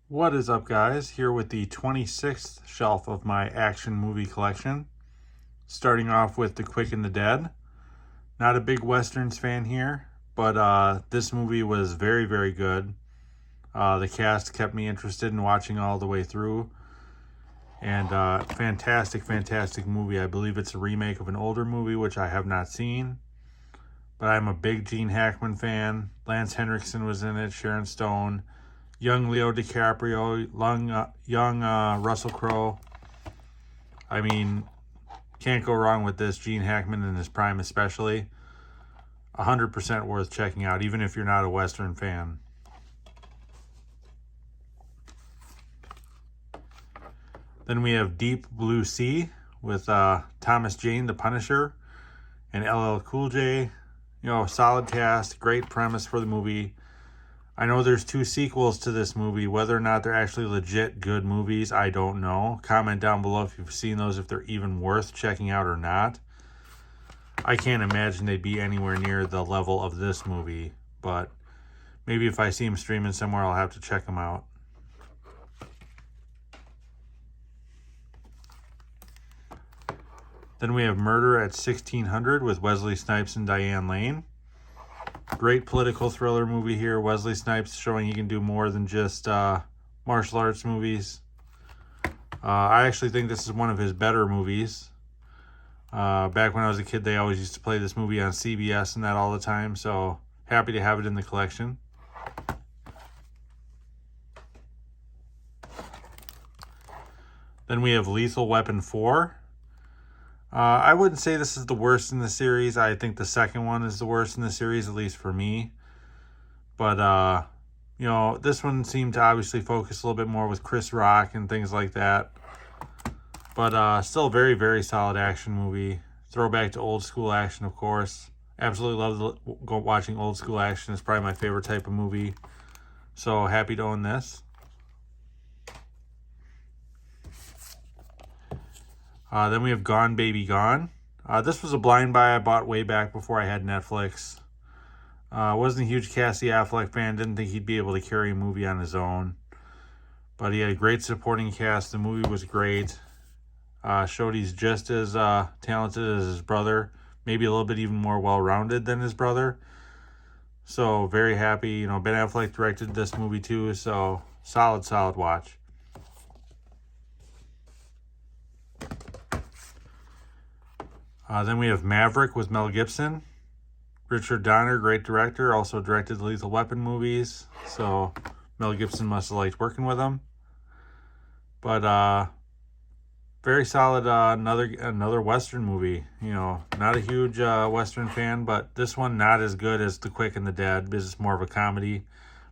What is up, guys? Here with the 26th shelf of my action movie collection. Starting off with The Quick and the Dead. Not a big Westerns fan here, but this movie was very, very good. The cast kept me interested in watching all the way through. And fantastic, fantastic movie. I believe it's a remake of an older movie, which I have not seen. But I'm a big Gene Hackman fan. Lance Henriksen was in it, Sharon Stone. Young Leo DiCaprio, young Russell Crowe. I mean, can't go wrong with this. Gene Hackman in his prime especially. 100% worth checking out, even if you're not a Western fan. Then we have Deep Blue Sea with Thomas Jane, the Punisher, and LL Cool J. You know, solid cast, great premise for the movie. I know there's 2 sequels to this movie. Whether or not they're actually legit good movies, I don't know. Comment down below if you've seen those, if they're even worth checking out or not. I can't imagine they'd be anywhere near the level of this movie, but maybe if I see them streaming somewhere, I'll have to check them out. Then we have Murder at 1600 with Wesley Snipes and Diane Lane. Great political thriller movie here. Wesley Snipes showing he can do more than just martial arts movies. I actually think this is one of his better movies. Back when I was a kid, they always used to play this movie on CBS and that all the time, so happy to have it in the collection. Then we have Lethal Weapon 4. I wouldn't say this is the worst in the series. I think the second one is the worst in the series, at least for me. But, you know, this one seemed to obviously focus a little bit more with Chris Rock and things like that. But still a very, very solid action movie. Throwback to old school action, of course. Absolutely love watching old school action. It's probably my favorite type of movie. So happy to own this. Then we have Gone Baby Gone. This was a blind buy I bought way back before I had Netflix. Wasn't a huge Cassie Affleck fan. Didn't think he'd be able to carry a movie on his own. But he had a great supporting cast. The movie was great. Showed he's just as talented as his brother. Maybe a little bit even more well-rounded than his brother. So very happy. You know, Ben Affleck directed this movie too. So solid, solid watch. Then we have Maverick with Mel Gibson. Richard Donner, great director, also directed the Lethal Weapon movies. So Mel Gibson must have liked working with him. But very solid, another Western movie. You know, not a huge Western fan, but this one not as good as The Quick and the Dead, because it's more of a comedy.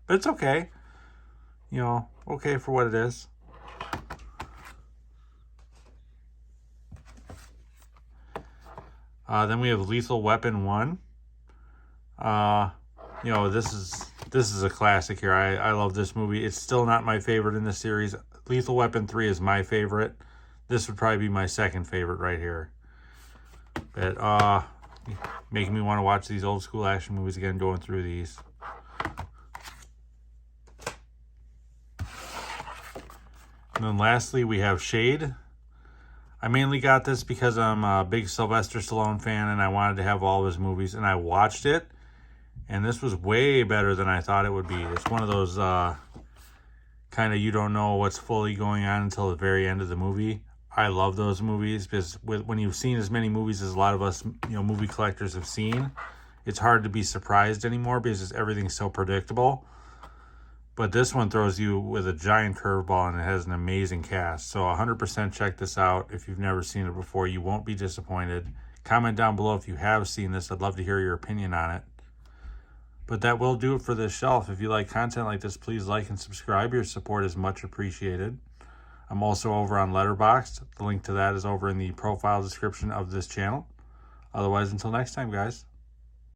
But it's okay. You know, okay for what it is. Then we have Lethal Weapon 1. You know, this is a classic here. I love this movie. It's still not my favorite in the series. Lethal Weapon 3 is my favorite. This would probably be my second favorite right here. But making me want to watch these old school action movies again, going through these. And then lastly, we have Shade. I mainly got this because I'm a big Sylvester Stallone fan and I wanted to have all of his movies, and I watched it, and this was way better than I thought it would be. It's one of those kind of you don't know what's fully going on until the very end of the movie. I love those movies because when you've seen as many movies as a lot of us, you know, movie collectors have seen, it's hard to be surprised anymore because everything's so predictable. But this one throws you with a giant curveball, and it has an amazing cast. So 100% check this out. If you've never seen it before, you won't be disappointed. Comment down below if you have seen this. I'd love to hear your opinion on it. But that will do it for this shelf. If you like content like this, please like and subscribe. Your support is much appreciated. I'm also over on Letterboxd. The link to that is over in the profile description of this channel. Otherwise, until next time, guys.